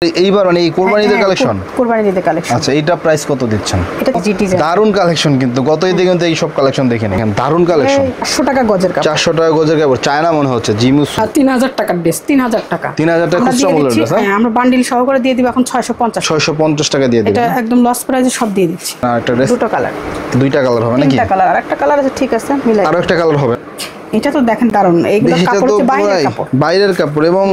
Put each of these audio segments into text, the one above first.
এইবার মানে এই কোরবানিদের কালেকশন কোরবানিদের কালেকশন। আচ্ছা এটা প্রাইস কত দিচ্ছেন? এটা জিটি দারুন কালেকশন, কিন্তু গত ঈদে কিন্তু এই সব কালেকশন দেখেন, এখানে দারুন কালেকশন। 400 টাকা গজের কাপড়, 400 টাকা গজের কাপড়, চায়না মনে হচ্ছে জিমুস। 3000 টাকার ড্রেস, 3000 টাকা 3000 টাকা খুচরা মূল্য ড্রেস। হ্যাঁ আমরা বান্ডিল সহকারে দিয়ে দিব এখন 650 টাকা দিয়ে দিবেন। এটা একদম লস প্রাইসে সব দিয়ে দিচ্ছি। আর একটা ড্রেস দুটো কালার, দুইটা কালার হবে নাকি? তিনটা কালার, আর একটা কালার আছে, ঠিক আছে মিলাই। আর একটা কালার হবে। এটা তো দেখেন দারুন, এইগুলো কাপড় হচ্ছে বাইরের কাপড়, বাইরের কাপড়। এবং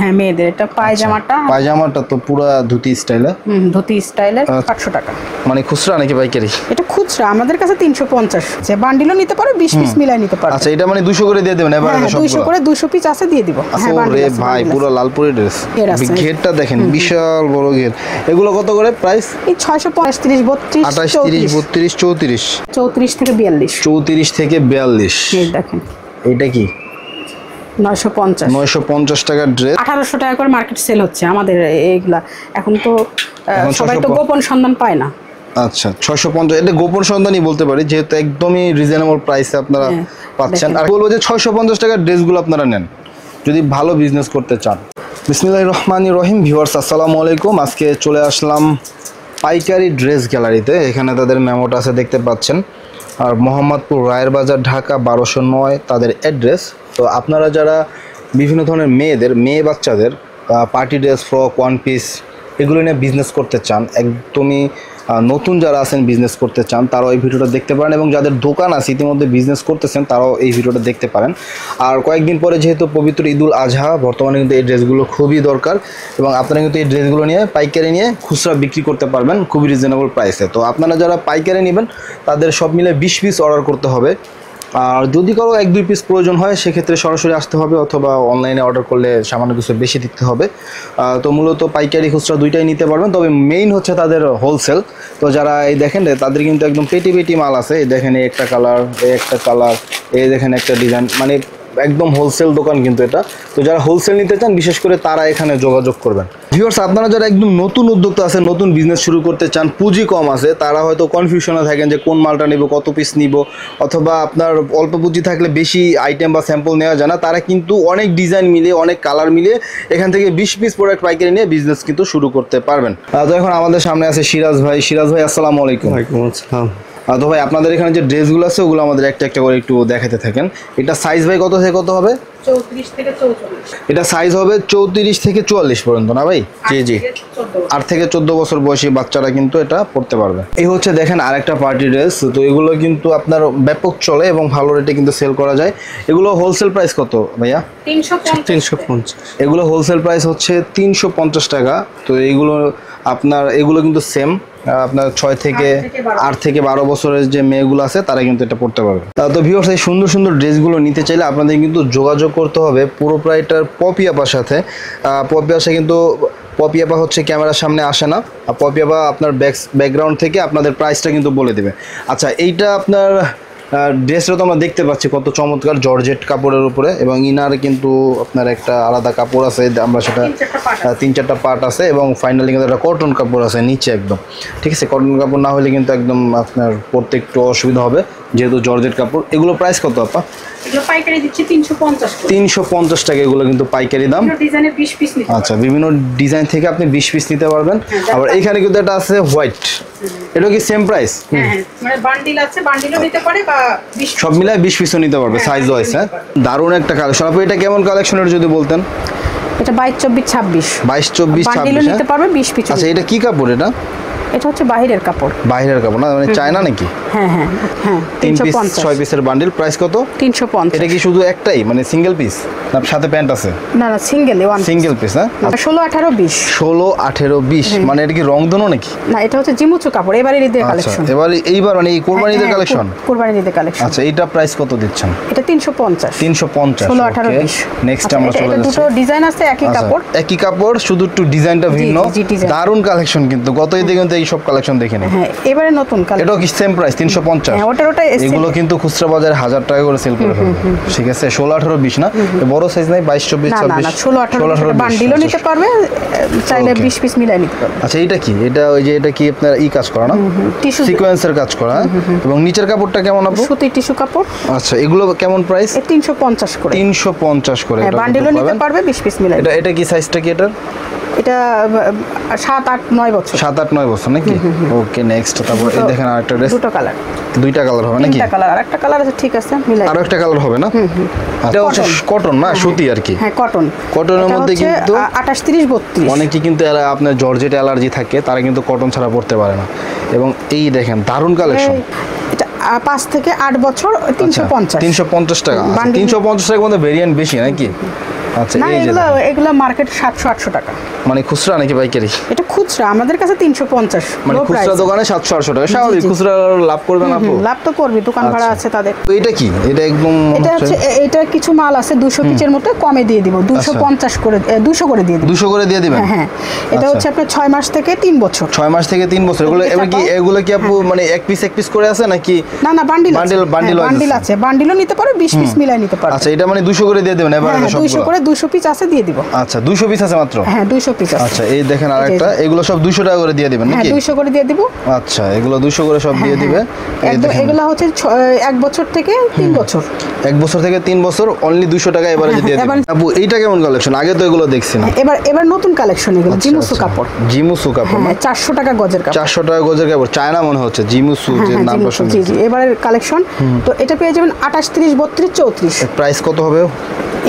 হ্যাঁ মেয়েদের এটা পায়জামাটা তো পুরো ধুতি স্টাইলে, ধুতি স্টাইলের 800 টাকা। মানে খুচরা নাকি পাইকারি? এটা খুচরা, আমাদের কাছে 350, যে বান্ডিলও নিতে পারো, 20 পিস মিলাই নিতে পারো। আচ্ছা এটা মানে 200 করে দিয়ে দেবেন এবারে? 200 করে 200 পিস আছে দিয়ে দিব। হ্যাঁ বান্ডিল আছে ভাই, পুরো লালপুরি ড্রেস। ঘেরটা দেখেন বিশাল বড় ঘের। এগুলো কত করে প্রাইস? এই 635, 30, 32, 28, 30, 32, 34, 34 থেকে 42, 34 থেকে 42। এই দেখেন এইটা কি 950 টাকার ড্রেস, 1800 টাকা করে মার্কেট সেল হচ্ছে আমাদের এইগুলা। এখন তো সবাই তো গোপন সন্ধান পায় না। আচ্ছা 650, এটা গোপন সন্ধানই বলতে পারি, যেহেতু একদমই রিজনেবল প্রাইসে আপনারা পাচ্ছেন। আর বলবো যে 650 টাকার ড্রেসগুলো আপনারা নেন যদি ভালো বিজনেস করতে চান। বিসমিল্লাহির রহমানির রহিম। ভিউয়ার্স আসসালামু আলাইকুম। আজকে চলে আসলাম পাইকারি ড্রেস গ্যালারিতে। এখানে তাদের মেমোটা আছে দেখতে পাচ্ছেন। আর মোহাম্মদপুর, রায়ের বাজার, ঢাকা 1209 তাদের অ্যাড্রেস। তো আপনারা যারা বিভিন্ন ধরনের মেয়ে বাচ্চাদের party dress, frock, one piece এগুলো নিয়ে বিজনেস করতে চান, একদমই নতুন যারা আছেন বিজনেস করতে চান, তারাও এই ভিডিওটা দেখতে পারেন। এবং যাদের দোকান আছে ইতিমধ্যে বিজনেস করতেছেন, তারাও এই ভিডিওটা দেখতে পারেন। আর কয়েকদিন পরে যেহেতু পবিত্র ঈদুল আজহা, বর্তমানে কিন্তু এই ড্রেসগুলো খুবই দরকার। এবং আপনারা কিন্তু এই ড্রেসগুলো নিয়ে পাইকারি নিয়ে খুচরা বিক্রি করতে পারবেন খুবই রিজনেবল প্রাইসে। তো আপনারা যারা পাইকারি নেবেন তাদের সব মিলে 20 পিস অর্ডার করতে হবে। আর যদি কারো 1-2 পিস প্রয়োজন হয় সেক্ষেত্রে সরাসরি আসতে হবে, অথবা অনলাইনে অর্ডার করলে সামান্য কিছু বেশি দিতে হবে। তো মূলত পাইকারি খুচরা দুইটাই নিতে পারবেন, তবে মেইন হচ্ছে তাদের হোলসেল। তো যারা এই দেখেন তাদের কিন্তু একদম পেটি মাল আছে। এই দেখেন এই একটা কালার, এই দেখেন একটা ডিজাইন, মানে একদম হোলসেল দোকান কিন্তু এটা। তো যারা হোলসেল নিতে চান বিশেষ করে তারা এখানে যোগাযোগ করবেন। ভিউয়ার্স আপনারা যারা একদম নতুন উদ্যোক্তা আছেন, নতুন বিজনেস শুরু করতে চান, পুঁজি কম আছে, তারা হয়তো কনফিউশনে থাকেন যে কোন মালটা নিব, কত পিস নিব, অথবা আপনার অল্প পুঁজি থাকলে বেশি আইটেম বা স্যাম্পল নেওয়া যায় না, তারা কিন্তু অনেক ডিজাইন মিলিয়ে, অনেক কালার মিলিয়ে এখান থেকে 20 পিস প্রোডাক্ট পাইকারি নিয়ে বিজনেস কিন্তু শুরু করতে পারবেন। তো এখন আমাদের সামনে আছে সিরাজ ভাই। সিরাজ ভাই আসসালামু আলাইকুম। ওয়ালাইকুম আসসালাম। তো ভাই আপনাদের এখানে যে ড্রেসগুলো আছে ওগুলো আমাদের একটা একটা করে একটু দেখাতে থাকেন। এটা সাইজ ভাই কত থেকে কত হবে? 34 থেকে 44। এটা সাইজ হবে 34 থেকে 44 পর্যন্ত না ভাই? জি 8 থেকে 14 বছর বয়সী বাচ্চারা কিন্তু এটা পড়তে পারবে। এই হচ্ছে দেখেন আরেকটা পার্টি ড্রেস। তো এগুলো কিন্তু আপনার ব্যাপক চলে এবং ভালো রেটে কিন্তু সেল করা যায়। এগুলো হোলসেল প্রাইস কত ভাইয়া? 350। এগুলো হোলসেল প্রাইস হচ্ছে 350 টাকা। তো এগুলো কিন্তু সেম আপনার 6 থেকে 8 থেকে 12 বছরের যে মেয়েগুলো আছে তারা কিন্তু এটা পড়তে পারবে। তো ভিউয়ার্স এই সুন্দর সুন্দর ড্রেসগুলো নিতে চাইলে আপনাদের কিন্তু যোগাযোগ করতে হবে পুরো প্রাইটার পপি আপার সাথে। পপি আপা কিন্তু পপি আপা হচ্ছে ক্যামেরার সামনে আসে না। পপি আপা আপনার ব্যাকগ্রাউন্ড থেকে আপনাদের প্রাইসটা কিন্তু বলে দেবে। আচ্ছা এইটা আপনার ড্রেসটা তো আমরা দেখতে পাচ্ছি কত চমৎকার, জর্জেট কাপড়ের উপরে, এবং ইনার কিন্তু আপনার একটা আলাদা কাপড় আছে, আমরা সেটা 3-4টা পার্ট আছে, এবং ফাইনালি কিন্তু একটা কটন কাপড় আছে নিচে একদম। ঠিক আছে, কটন কাপড় না হলে কিন্তু একদম আপনার পরতে একটু অসুবিধা হবে যেহেতু জর্জেট কাপড়। এগুলো প্রাইস কত আপা? এগুলো পাইকারি দিচ্ছি 350 টাকা। 350 টাকা এগুলো কিন্তু পাইকারি দাম। ডিজাইনের 20 পিস নিতে। আচ্ছা বিভিন্ন ডিজাইন থেকে আপনি 20 পিস নিতে পারবেন। আবার এইখানে কিন্তু এটা আছে হোয়াইট, এটা কি সেম প্রাইস? হ্যাঁ মানে বান্ডিল আছে, বান্ডিলও নিতে পারে বা 20 সব মিলায় 20 পিসও নিতে পারবে সাইজ ওয়াইজ। হ্যাঁ দারুণ একটা কালেকশন। আপনি এটা কেমন কালেকশনের যদি বলতেন? এটা 22, 24, 26। 22, 24, 26 বান্ডিলও নিতে পারবে 20 পিস। আচ্ছা এটা কি কাপড়? এটা হচ্ছে বাহিরের কাপড়। বাহিরের কাপড় না, মানে চায়না নাকি? হ্যাঁ 3 পিস 6 পিসের বান্ডিল। প্রাইস কত? 350। এটা কি শুধু একটাই মানে সিঙ্গেল পিস না সাথে প্যান্ট আছে? না সিঙ্গেল, ওয়ান সিঙ্গেল পিস। হ্যাঁ 16, 18, 20। 16, 18, 20 মানে এটা কি রংধনু নাকি? না এটা হচ্ছে জিমুচু কাপড়, এবারে ঈদের কালেকশন। এইবার মানে এই কোরবানিদের কালেকশন। কোরবানিদের কালেকশন। আচ্ছা এইটা প্রাইস কত দিচ্ছেন? এটা 350। 350। 16, 18, 20। নেক্সট আমরা চলে যাচ্ছি। দুটো ডিজাইন আছে, একই কাপড় শুধু একটু ডিজাইনটা ভিন্ন। দারুণ কালেকশন কিন্তু গত ঈদে কিন্তু এই সব কালেকশন দেখিনি। হ্যাঁ এবারে নতুন কালেকশন। এটাও কি সেম প্রাইস 350? হ্যাঁ ওটা এগুলো কিন্তু খুচরা বাজারে 1000 টাকা করে সেল করে ফেলবে। ঠিক আছে 16, 18, 20 না, বড় সাইজ নাই 22, 24, 26। না 16, 18 বান্ডিলও নিতে পারবে, চাইলে 20 পিস মিলাই নিতে পারবে। আচ্ছা এটা কি? এটা কি আপনার কাজ করা না, সিকোয়েন্সের কাজ করা? এবং নিচের কাপড়টা কেমন আপু? সুতি টিস্যু কাপড়। আচ্ছা এগুলো কেমন প্রাইস? 350 করে। 350 করে। বান্ডিলও নিতে পারবে 20 পিস মিলাই। এটা কি সাইজটা কি এটার? এটা 7-8-9 বছর। 7-8-9 বছর নাকি? Okay next. তারপর এই দেখেন আরেকটা ড্রেস, দুটো কালার, দুইটা কালার হবে নাকি? তিনটা কালার, আরেকটা কালার আছে, ঠিক আছে মিলাই। আরো একটা কালার হবে না? এটা হচ্ছে কটন না, সুতি আর কি। হ্যাঁ কটন। কটনের মধ্যে কিন্তু 28-30-32 অনেকে কিন্তু আপনার জর্জেট অ্যালার্জি থাকে, তারা কিন্তু কটন ছাড়া পড়তে পারে না। এবং এই দেখেন দারুণ কালেকশন। এটা 5 থেকে 8 বছর 350 350 টাকা। 350 টাকার মধ্যে ভেরিয়েন্ট বেশি নাকি? আচ্ছা না, এই যে এগুলো মার্কেট 700-800 টাকা। মানে খুচরা নাকি পাইকারি? এটা খুচরা, আমাদের কাছে 350। মানে খুচরা দোকানে 700-800 টাকা। স্বাভাবিক, খুচরা লাভ করবে না আপু? লাভ তো করবে, দোকান ভাড়া আছে তাদের। তো এটা কি? এটা একদম এটা হচ্ছে, এটা কিছু মাল আছে 200 পিসের মতো, কমে দিয়ে দিব, 250 করে 200 করে দিয়ে দিব। 200 করে দিয়ে দিবেন? হ্যাঁ, এটা হচ্ছে আপনার 6 মাস থেকে 3 বছর। 6 মাস থেকে 3 বছর। এগুলো কি আপু মানে এক পিস করে আছে নাকি? না না, বান্ডিল বান্ডিল আছে, বান্ডিলও নিতে পারো, 20 পিস মিলাই নিতে পারো। আচ্ছা, এটা মানে 200 করে দিয়ে দিবেন এবারে সবগুলো? 200 করে 200 পিস আছে, দিয়ে দিব। আচ্ছা, 200 পিস আছে মাত্র? হ্যাঁ 200 পিস আছে। আচ্ছা, এই দেখেন আরেকটা, এগুলো সব 200 টাকা করে দিয়ে দিবেন নাকি? হ্যাঁ 200 করে দিয়ে দিব। আচ্ছা, এগুলো 200 করে সব দিয়ে দিবে। এগুলো হচ্ছে 1 বছর থেকে 3 বছর। 1 বছর থেকে 3 বছর অনলি 200 টাকা এবারে দিয়ে দিবেন। আপু এইটা কেমন কালেকশন? আগে তো এগুলো দেখছি না। এবার নতুন কালেকশন এগুলো, জিমুসু কাপড়। জিমুসু কাপড়, হ্যাঁ 400 টাকা গজের কাপড়। 400 টাকা গজের কাপড়, চায়না মনে হচ্ছে জিমুসু যে নামটা শুনছি। জি, এবারের কালেকশন তো এটা পেয়ে যাবেন 28, 30, 32, 34। প্রাইস কত হবে?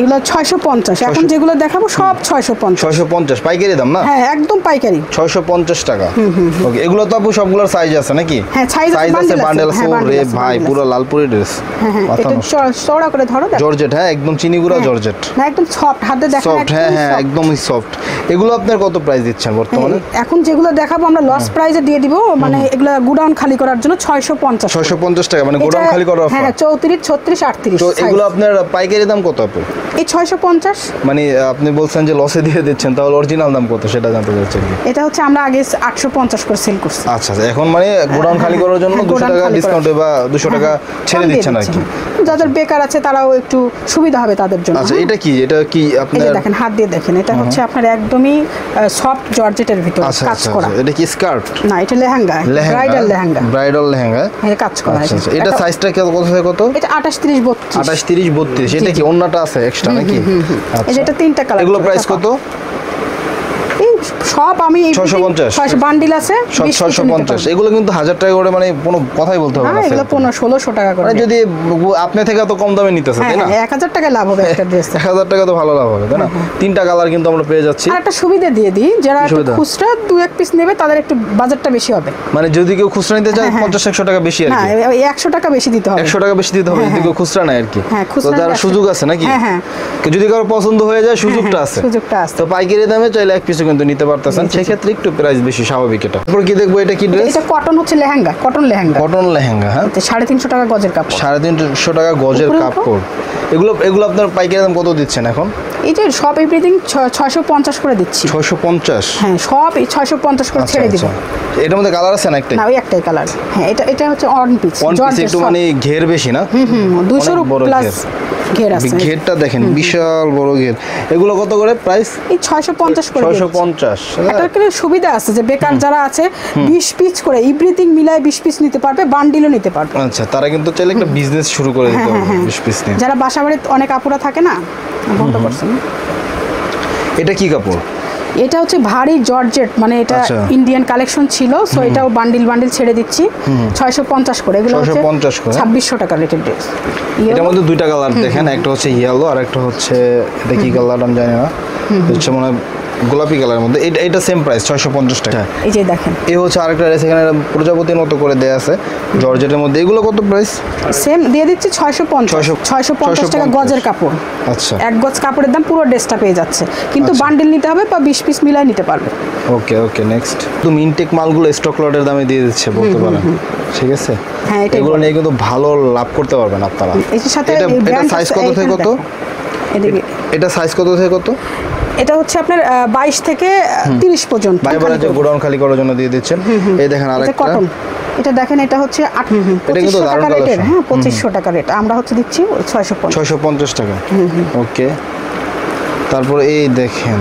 এগুলো 650। এখন যেগুলো দেখাবো সব 650। 650 পাইকারি দাম না? হ্যাঁ একদম পাইকারি, 650 টাকা। ওকে, এগুলো তো আপু সবগুলোর সাইজ আছে নাকি? হ্যাঁ সাইজ আছে, বান্ডেল আছে। ওরে ভাই, পুরো লালপুরি ড্রেস। হ্যাঁ এটা চওড়া করে ধরো, জর্জেট। হ্যাঁ একদম চিনিগুড়া জর্জেট, না একদম সফট, হাতে দেখা সফট। হ্যাঁ একদমই সফট। এগুলো আপনার কত প্রাইস দিচ্ছেন বর্তমানে? এখন যেগুলো দেখাবো আমরা লস প্রাইসে দিয়ে দিব, মানে এগুলো গুডাউন খালি করার জন্য 650। 650 টাকা মানে গোডাউন খালি করার অফার? হ্যাঁ 34, 36, 38। তো এগুলো আপনার পাইকারি দাম কত আপু? এই 650। মানে আপনি বলছেন যে লসে দিয়ে দিচ্ছেন, তাহলে অরিজিনাল দাম কত সেটা জানতে চাচ্ছি। এটা হচ্ছে আমরা আগে 850 করে সেল করছি। আচ্ছা, এখন মানে গোডাউন খালি করার জন্য 200 টাকা ডিসকাউন্টে বা 200 টাকা ছেড়ে দিচ্ছেন আর কি। যাদের বেকার আছে তারাও একটু সুবিধা হবে তাদের জন্য। আচ্ছা, এটা কি আপনার? এই যে দেখেন, হাত দিয়ে দেখেন, এটা হচ্ছে আপনার একদমই সফট জর্জেটের ভিতর কাজ করা। এটা কি স্কার্ট? না, এটা লেহেঙ্গা, ব্রাইডাল লেহেঙ্গা। ব্রাইডাল লেহেঙ্গা, এই কাজ করা। আচ্ছা, এটা সাইজটা কত থেকে কত? এটা 28, 30, 32। 28, 30, 32। এটা কি ওন্নাটা আছে এক্সট্রা নাকি? এই যে এটা 3টা কালার। এগুলো প্রাইস কত? সব আমি 650 বান্ডিল আছে 650। এগুলো কিন্তু 1000 টাকা করে, মানে কোনো কথাই বলতে হবে না। এগুলো 1500-1600 টাকা করে। মানে যদি আপনি থেকে এত কম দামে নিতেছে, তাই না? 1000 টাকা লাভ হবে একটা ড্রেস। 1000 টাকা তো ভালো লাভ হবে, তাই না? 3টা কালার কিন্তু আমরা পেয়ে যাচ্ছি। আর একটা সুবিধা দিয়ে দিই, যারা খুচরা 2-1 পিস নেবে তাদের একটু বাজারটা বেশি হবে। মানে যদি কেউ খুচরা নিতে চায় 50-100 টাকা বেশি আর কি। না, 100 টাকা বেশি দিতে হবে। 100 টাকা বেশি দিতে হবে যদি কেউ খুচরা নেয় আর কি। তো তার সুযোগ আছে নাকি? হ্যাঁ, যদি কারো পছন্দ হয়ে যায় সুযোগটা আছে। তো পাইকারি দামে চাইলে 1 পিসও কিন্তু নিতে পারতেছেন, সেক্ষেত্রে একটু প্রাইস বেশি, স্বাভাবিক। এটা তারপর কি দেখবো? এটা কি ড্রেস? এটা কটন হচ্ছে লেহেঙ্গা, কটন লেহেঙ্গা। হ্যাঁ 350 টাকা গজের কাপড়। 350 টাকা গজের কাপড়। এগুলো আপনার পাইকারি দাম কত দিচ্ছেন এখন? এই যে সব এভরিথিং 650 করে দিচ্ছি। 650? হ্যাঁ সব 650 করে ছেড়ে দিব। এটার মধ্যে কালার আছে না একটাই? না, ওই একটাই কালার। হ্যাঁ এটা হচ্ছে অন পিস, একটু মানে ঘের বেশি না? 200 প্লাস ঘের আছে। ঘেরটা দেখেন, বিশাল বড় ঘের। এগুলো কত করে প্রাইস? এই 650 করে। 650। এটার কি সুবিধা আছে যে বেকার যারা আছে 20 পিস করে এভরিথিং মিলায় 20 পিস নিতে পারবে, বান্ডিলও নিতে পারবে। আচ্ছা, তারা কিন্তু চাইলে একটা বিজনেস শুরু করে দিতে পারবে 20 পিস নিয়ে। যারা বাসাবাড়িতে অনেক আপুরা থাকে না, বন্ধ করছেন। এটা কি কাপড়? এটা হচ্ছে ভারী জর্জেট, মানে এটা ইন্ডিয়ান কালেকশন ছিল, সো এটাও বান্ডিল ছেড়ে দিচ্ছি 650 করে। এগুলো 650 করে 2600 টাকা রেটের ড্রেস। এটার মধ্যে 2টা কালার দেখেন, একটা হচ্ছে ইয়েলো আর একটা হচ্ছে, এটা কি কালার আমি জানি না, হচ্ছে মানে গোলাপি কালারের মধ্যে। এটা সেম প্রাইস 650 টাকা। এই যে দেখেন, এই হচ্ছে আরেকটা ড্রেস, এখানে প্রজাপতির মতো করে দেয়া আছে জর্জেটের মধ্যে। এগুলো কত প্রাইস? সেম দিয়ে দিচ্ছি 650 টাকা গজের কাপড়। আচ্ছা, 1 গজ কাপড়ের দাম পুরো ড্রেসটা পেয়ে যাচ্ছে, কিন্তু বান্ডিল নিতে হবে বা 20 পিস মিলাই নিতে পারবে। Okay next. তুমি ইনটেক মালগুলো স্টক লটের দামে দিয়ে দিচ্ছে বলতে পারেন, ঠিক আছে? হ্যাঁ, এগুলো নিয়ে কিন্তু ভালো লাভ করতে পারবেন আপনারা। এর সাথে এটা সাইজ কত থেকে কত? এটা সাইজ কত থেকে কত? এটা হচ্ছে আপনার 22 থেকে 30 পর্যন্ত। বাইরে যে গোডাউন খালি করার জন্য দিয়ে দিচ্ছেন। এই দেখেন আরেকটা কটন, এটা দেখেন, এটা হচ্ছে 2500 টাকা রেটের। হ্যাঁ 2500 টাকা রেট, আমরা হচ্ছে দিচ্ছি 650 টাকা। ওকে, তারপর এই দেখেন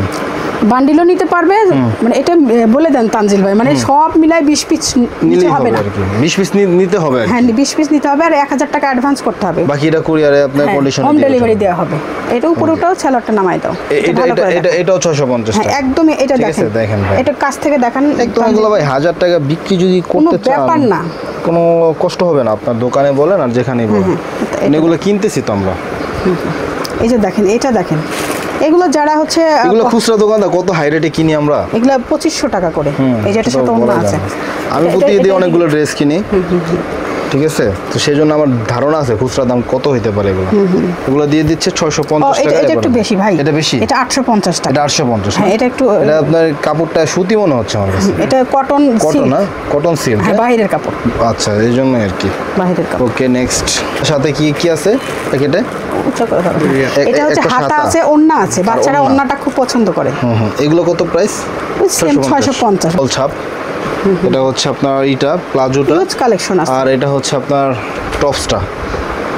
বান্ডিলও নিতে পারবে, মানে এটা বলে দেন তানজিল ভাই, মানে সব মিলাই 20 পিস নিতে হবে না, 20 পিস নিতে হবে। হ্যাঁ 20 পিস নিতে হবে, আর 1000 টাকা অ্যাডভান্স করতে হবে, বাকিটা কুরিয়ারে আপনার কন্ডিশনে হোম ডেলিভারি দেওয়া হবে। এটা উপরেটাও সেলরটা নামাই দাও, এটাও 650 টাকা। একদম এটা দেখেন, এটা কাছ থেকে দেখেন একদম। এগুলো ভাই 1000 টাকা বিক্রি যদি করতে চান ব্যাপার না, কোনো কষ্ট হবে না, আপনার দোকানে বলেন আর যেখানেই বলেন, এগুলো কিনতেছি তো আমরা। এই যে দেখেন, এটা দেখেন, এগুলো যারা হচ্ছে এগুলো খুচরা দোকানদার কত হাই রেটে কিনি আমরা, এগুলো 2500 টাকা করে। এই যে এটার সাথে অন্য আছে, আমি প্রতিদিন অনেকগুলো ড্রেস কিনি, ঠিক আছে, তো সেই জন্য আমার ধারণা আছে খুচরা দাম কত হইতে পারে। এগুলো দিয়ে দিচ্ছে 650 টাকা। এটা একটু বেশি ভাই, এটা বেশি, এটা 850 টাকা। এটা 850। হ্যাঁ এটা একটু, এটা আপনার কাপড়টা সুতি মনে হচ্ছে আমার কাছে। এটা কটন না, কটন সিল্ক, হ্যাঁ বাইরের কাপড়। আচ্ছা, এই জন্য আর কি বাইরের কাপড়। ওকে, নেক্সট সাথে কি আছে প্যাকেটে? এটা হচ্ছে হাতা আছে, ওন্না আছে, বাচ্চারা ওন্নাটা খুব পছন্দ করে। এগুলো কত প্রাইস? 650 অল ছাপ। এটা হচ্ছে আপনার এইটা প্লাজোটা কালেকশন আছে, আর এটা হচ্ছে আপনার টপসটা,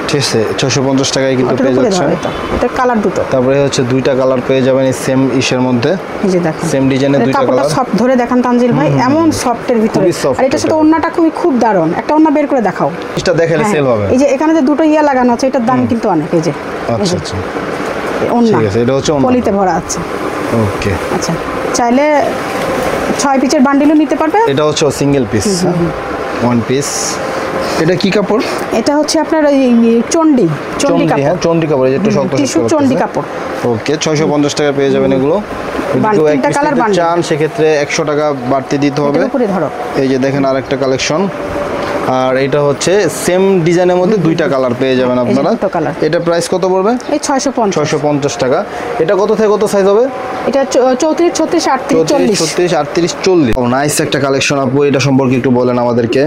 ঠিক আছে, 650 টাকায় কিন্তু পেয়ে যাচ্ছেন। এটা কালার দুটো, তারপরে হচ্ছে দুইটা কালার পেয়ে যাবেন এই সেম ইসের মধ্যে, এই যে দেখেন সেম ডিজাইনের দুইটা কালার। সফট ধরে দেখান তানজিল ভাই, এমন সফটের ভিতরে, আর এটার সাথে ওন্নাটা খুব দারুণ। একটা ওন্না বের করে দেখাও, এটা দেখালে সেল হবে। এই যে এখানে যে দুটো ইয়া লাগানো আছে, এটার দাম কিন্তু অনেক। এই যে আচ্ছা আচ্ছা, ওন্না, ঠিক আছে, এটা হচ্ছে ওন্না, পলিতে ভরা আছে। ওকে, আচ্ছা, চাইলে 6 পিসের বান্ডিলও নিতে পারবে। এটা হচ্ছে সিঙ্গেল পিস, ওয়ান পিস। এটা কি কাপড়? এটা হচ্ছে আপনার চন্ডি কাপড়। হ্যাঁ চন্ডি কাপড়, যেটা শক্ত টিস্যু চন্ডি কাপড়। ওকে, 650 টাকা পেয়ে যাবেন এগুলো। তিনটা কালার বান্ডিল চান সেক্ষেত্রে 100 টাকা বাড়তি দিতে হবে। এই যে দেখেন আরেকটা কালেকশন, আর এটা হচ্ছে সেম ডিজাইনের মধ্যে দুইটা কালার পেয়ে যাবেন আপনারা। এটা প্রাইস কত পড়বে? এই 650 টাকা। এটা কত থেকে কত সাইজ হবে? এটা 34, 36, 38, 40। নাইস একটা কালেকশন আপু, এটা সম্পর্কে একটু বলেন আমাদেরকে।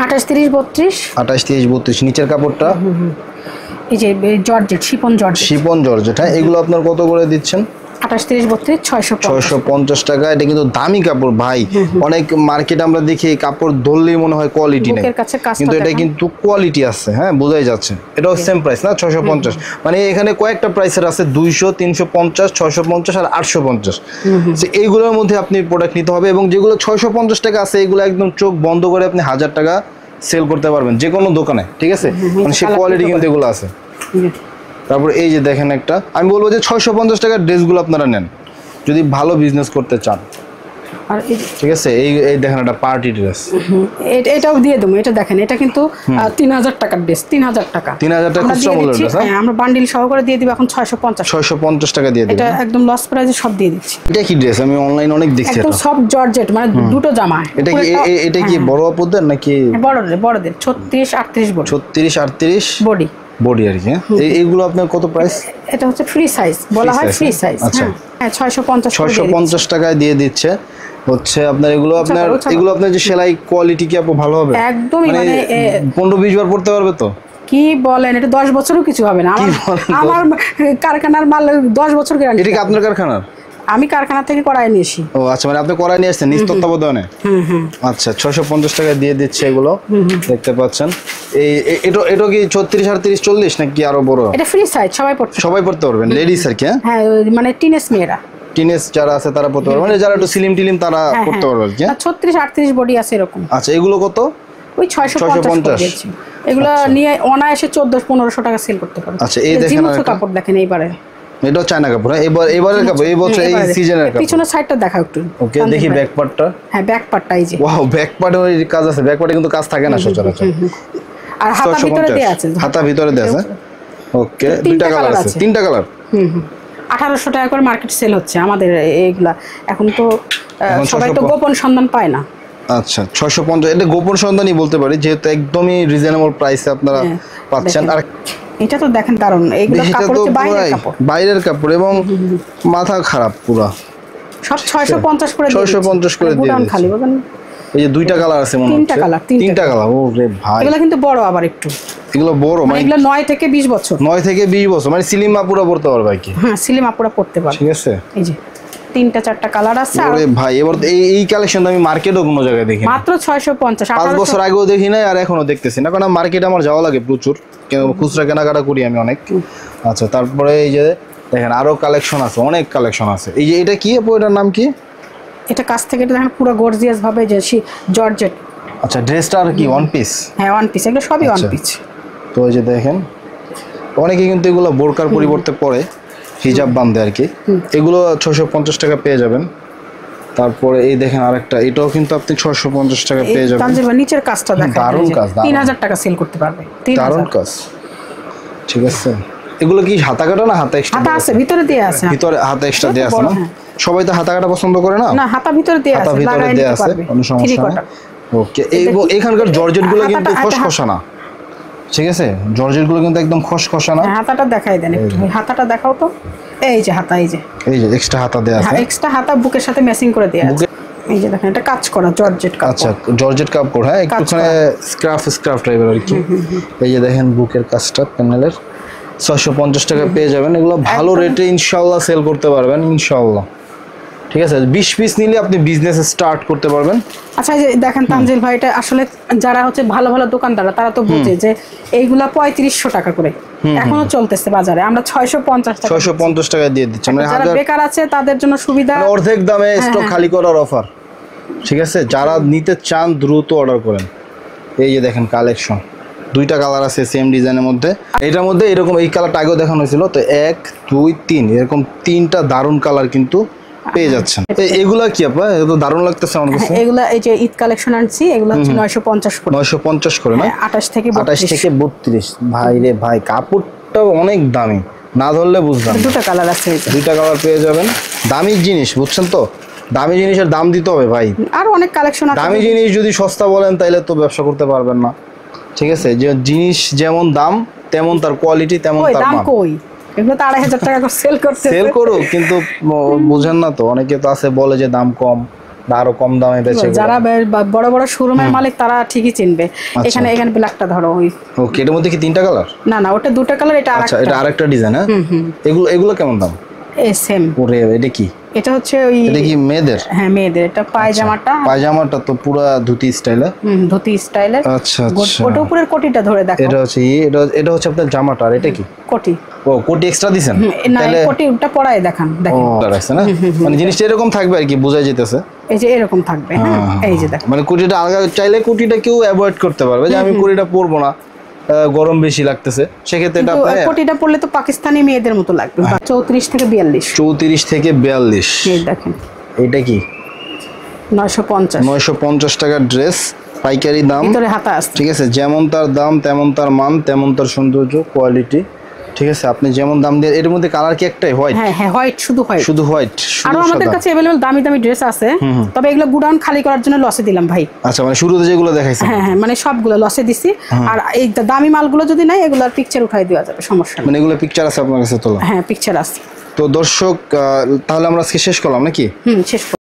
28, 30, 32। 28, 30, 32। নিচের কাপড়টা এই যে জর্জেট, শিফন জর্জেট। হ্যাঁ, এগুলো আপনার কত করে দিচ্ছেন? 28, 30, 32, 650 টাকা। এটা কিন্তু দামি কাপড় ভাই, অনেক মার্কেট আমরা দেখি কাপড় ধরলেই মনে হয় কোয়ালিটি নেই, কিন্তু এটা কিন্তু কোয়ালিটি আছে, হ্যাঁ বোঝাই যাচ্ছে। এটাও সেম প্রাইস না, 650। মানে এখানে কয়েকটা প্রাইসের আছে, 200, 350, 650 আর 850। এইগুলোর মধ্যে আপনি প্রোডাক্ট নিতে হবে, এবং যেগুলো 650 টাকা আছে এগুলো একদম চোখ বন্ধ করে আপনি 1000 টাকা সেল করতে পারবেন যে কোনো দোকানে, ঠিক আছে, মানে সে কোয়ালিটি কিন্তু এগুলো আছে। তারপর এই যে দেখেন একটা, আমি বলবো যে 650 টাকার ড্রেসগুলো আপনারা নেন যদি ভালো বিজনেস করতে চান। আর ঠিক আছে, এই দেখেন একটা পার্টি ড্রেস, এটাও দিয়ে দেবো। এটা দেখেন, এটা কিন্তু 3000 টাকার ড্রেস, 3000 টাকা। 3000 টাকা খুচরা মূল্যের ড্রেস। হ্যাঁ, আমরা বান্ডিল সহকারে দিয়ে দিব এখন 650 টাকা দিয়ে দিই। এটা একদম লস প্রাইসে সব দিয়ে দিচ্ছি। এটা কি ড্রেস? আমি অনলাইন অনেক দেখছি, একদম সব জর্জেট, মানে দুটো জামা। এটা কি বড় আপুদের নাকি? বড়দের 36, 38 বডি। 36, 38 বডি আর কি। এইগুলো আপনার কত প্রাইস? এটা হচ্ছে ফ্রি সাইজ, বলা হয় ফ্রি সাইজ। হ্যাঁ 650 টাকায় দিয়ে দিচ্ছে। হচ্ছে আপনার এগুলো আপনার যে সেলাই কোয়ালিটি কি আপু ভালো হবে? একদমই, মানে 15-20 বার পড়তে পারবে তো? কি বলেন, এটা 10 বছরও কিছু হবে না। আমার কারখানার মাল 10 বছর গ্যারান্টি। এটা কি আপনার কারখানার? আমি কারখানা থেকে করাই নিয়েছি। ও আচ্ছা, মানে আপনি করাই নিয়ে আসছেন নিজ তত্ত্বাবধানে? আচ্ছা, 650 টাকা দিয়ে দিচ্ছে এগুলো, দেখতে পাচ্ছেন। এটা কি 36, 38, 40 নাকি আরো বড়? এটা ফ্রি সাইজ, সবাই পড়তে পারবেন, লেডিস আর কি। হ্যাঁ, মানে টিনেজ মেয়েরা, টিনেজ যারা আছে তারা পড়তে পারবে, মানে যারা একটু স্লিম টিলিম তারা পড়তে পারবে আর কি। 36, 38 বডি আছে এরকম। আচ্ছা, এগুলো কত? ওই 650। এগুলো নিয়ে অনায়াসে 1400-1500 টাকা সেল করতে পারবে। আচ্ছা, এই দেখেন কাপড় দেখেন এইবারে। এটা চায়না কাপড়, এবারের কাপড়, এই বছর এই সিজনের কাপড়। পিছনের সাইডটা দেখাও একটু। ওকে, দেখি ব্যাক পার্টটা। হ্যাঁ, ব্যাক পার্টটা এই যে। ওয়াও, ব্যাক পার্টে ওই কাজ আছে। ব্যাক পার্টে কিন্তু কাজ থাকে না সচরাচর। আর হাতা ভিতরে দেয়া আছে। হাতা ভিতরে দেয়া আছে। ওকে, দুইটা কালার আছে, তিনটা কালার। 1800 টাকা করে মার্কেট সেল হচ্ছে আমাদের এইগুলা। এখন তো সবাই তো গোপন সন্ধান পায় না। আচ্ছা, 650 এটা গোপন সন্ধানই বলতে পারি, যেহেতু একদমই রিজনেবল প্রাইসে আপনারা পাচ্ছেন। আর এটা তো দেখেন দারুন, এইগুলো কাপড় হচ্ছে বাইরের কাপড় এবং মাথা খারাপ পুরো। সব 650 করে 650 করে দিয়ে দিচ্ছি। খালি বলেন, এই যে দুইটা কালার আছে মনে হচ্ছে। তিনটা কালার। ও রে ভাই, এগুলো কিন্তু বড় আবার একটু। এগুলো বড়, মানে এগুলো 9 থেকে 20 বছর। 9 থেকে 20 বছর, মানে সিলিম আপুরা পড়তে পারবে কি? হ্যাঁ, সিলিম আপুরা পড়তে পারবে। ঠিক আছে, এই যে 3-4টা কালার আছে। আরে ভাই, এবার এই কালেকশন আমি মার্কেটও কোনো জায়গায় দেখি মাত্র 650। 5 বছর আগেও দেখি না, আর এখনো দেখতেছি না, কারণ মার্কেটে আমার যাওয়া লাগে প্রচুর, খুচরা কেনাকাটা করি আমি অনেক। আচ্ছা, তারপরে এই যে দেখেন আরো কালেকশন আছে, অনেক কালেকশন আছে। এই যে এটা কি আপু, এটার নাম কি? এটা কাছ থেকে এটা দেখেন পুরো গর্জিয়াস ভাবে যে জর্জেট। আচ্ছা, ড্রেসটা আর কি ওয়ান পিস? হ্যাঁ ওয়ান পিস, এগুলো সবই ওয়ান পিস। তো এই যে দেখেন অনেকে কিন্তু এগুলো বোরকার পরিবর্তে পরে হিজাব বাঁধে আর কি। এগুলো 650 টাকা পেয়ে যাবেন। তারপরে এই দেখেন আরেকটা, এটাও কিন্তু আপনি 650 টাকা পেয়ে যাবেন। তানজিল ভাই নিচের কাজটা দেখেন, দারুণ কাজ, 3000 টাকা সেল করতে পারবে। দারুণ কাজ, ঠিক আছে। এগুলো কি হাতা কাটা না হাতা এক্সট্রা? হাতা আছে, ভিতরে দিয়ে আছে। ভিতরে হাতা এক্সট্রা দেয়া আছে না? সবাই তো হাতা কাটা পছন্দ করে না? না, হাতা ভিতরে দিয়ে আছে, হাতা ভিতরে দেয়া আছে, কোনো সমস্যা নেই। ওকে, এখানকার জর্জেট গুলো কিন্তু খসখসা না, ঠিক আছে? জর্জেট গুলো কিন্তু একদম খসখসা না। হাতাটা দেখাই দেন একটু, হাতাটা দেখাও তো। এই যে হাতা, এই যে এক্সট্রা হাতা দেয়া আছে, এক্সট্রা হাতা বুকের সাথে ম্যাচিং করে দেয়া আছে। এই যে দেখেন এটা কাজ করা জর্জেট কাপড়। আচ্ছা, জর্জেট কাপড়, হ্যাঁ একটুখানি স্ক্রাফ টাইপের আর কি। এই যে দেখেন বুকের কাজটা প্যানেলের 650 টাকা পেয়ে যাবেন। এগুলো ভালো রেটে ইনশাআল্লাহ সেল করতে পারবেন ইনশাআল্লাহ, ঠিক আছে? 20 পিস নিলে আপনি বিজনেস স্টার্ট করতে পারবেন। আচ্ছা, এই যে দেখেন তানজিল ভাই, এটা আসলে যারা হচ্ছে ভালো ভালো দোকানদার তারা তো বোঝে যে এইগুলা 3500 টাকা করে এখনো চলতেছে বাজারে, আমরা 650 টাকা দিয়ে দিচ্ছি। মানে যারা বেকার আছে তাদের জন্য সুবিধা, অর্ধেক দামে স্টক খালি করার অফার, ঠিক আছে? যারা নিতে চান দ্রুত অর্ডার করেন। এই যে দেখেন কালেকশন, দুইটা কালার আছে সেম ডিজাইনের মধ্যে। এটার মধ্যে এরকম এই কালারটা আগেও দেখানো হয়েছিল, তো 1 2 3 এরকম 3টা দারুণ কালার কিন্তু পেয়ে যাচ্ছেন। এগুলা কি আপা, এত দারুণ লাগতেছে আমার কাছে। এগুলা এই যে ঈদ কালেকশন আনছি, এগুলো হচ্ছে 950 করে। 950 করে না? 28 থেকে 32। ভাই রে ভাই, কাপড়টা অনেক দামি, না ধরলে বুঝলাম। দুটো কালার আছে, দুইটা কালার পেয়ে যাবেন। দামি জিনিস, বুঝছেন তো? দামি জিনিসের দাম দিতে হবে ভাই। আর অনেক কালেকশন আছে। দামি জিনিস যদি সস্তা বলেন তাহলে তো ব্যবসা করতে পারবেন না, ঠিক আছে? যে জিনিস যেমন দাম তেমন তার কোয়ালিটি, তেমন তার মান। কই এগুলো তো 2500 টাকা করে সেল করতে, সেল করো, কিন্তু বুঝেন না তো, অনেকে তো আছে বলে যে দাম কম, আরো কম দামে বেচে। যারা বড় বড় শোরুমের মালিক তারা ঠিকই চিনবে। এখানে ব্ল্যাকটা ধরো, ওই ওকে, এটার মধ্যে কি 3টা কালার? না ওটা 2টা কালার, এটা আরেকটা। আচ্ছা, এটা আরেকটা ডিজাইন। হ্যাঁ, এগুলো কেমন দাম? সেম। ওরে এটা কি? এটা হচ্ছে ওই, এটা কি মেয়েদের? হ্যাঁ মেয়েদের। এটা পায়জামাটা তো পুরো ধুতি স্টাইলে। ধুতি স্টাইলে। আচ্ছা আচ্ছা, ওটা উপরের কোটিটা ধরে দেখো। এটা হচ্ছে এটা হচ্ছে আপনার জামাটা, আর এটা কি কোটি? ও, কোটি এক্সট্রা দিবেন? না, কোটিটা পরায় দেখান, দেখেন। ও রাখছে না, মানে জিনিসটা এরকম থাকবে আর কি, বোঝা যাইতেছে। এই যে এরকম থাকবে, হ্যাঁ এই যে দেখো। মানে কোটিটা আলাদা চাইলে কোটিটা কেউ অ্যাভয়েড করতে পারবে, যে আমি কোটিটা পরবো না, গরম বেশি লাগতেছে, সেক্ষেত্রে এটা কোটিটা পরলে তো পাকিস্তানি মেয়েদের মতো লাগবে। 34 থেকে 42। 34 থেকে 42। এই দেখেন, এটা কি? 950 টাকার ড্রেস, পাইকারি দাম, ভিতরে হাতা আছে, ঠিক আছে? যেমন তার দাম তেমন তার মান, তেমন তার সৌন্দর্য, কোয়ালিটি, ঠিক আছে? আপনি যেমন দাম দিয়ে। এর মধ্যে কালার কি একটাই? হোয়াইট? হ্যাঁ হোয়াইট, শুধু হোয়াইট। আর আমাদের কাছে अवेलेबल দামি দামি ড্রেস আছে, তবে এগুলো গুডাউন খালি করার জন্য লসে দিলাম ভাই। আচ্ছা, মানে শুরুতে যেগুলো দেখাইছেন? হ্যাঁ মানে সবগুলো লসে দিছি। আর এই দামি মালগুলো যদি নাই, এগুলোর পিকচার উঠাই দেওয়া যাবে, সমস্যা নেই। মানে এগুলো পিকচার আছে আপনার কাছে তোলা? হ্যাঁ পিকচার আছে। তো দর্শক, তাহলে আমরা আজকে শেষ করলাম নাকি? শেষ।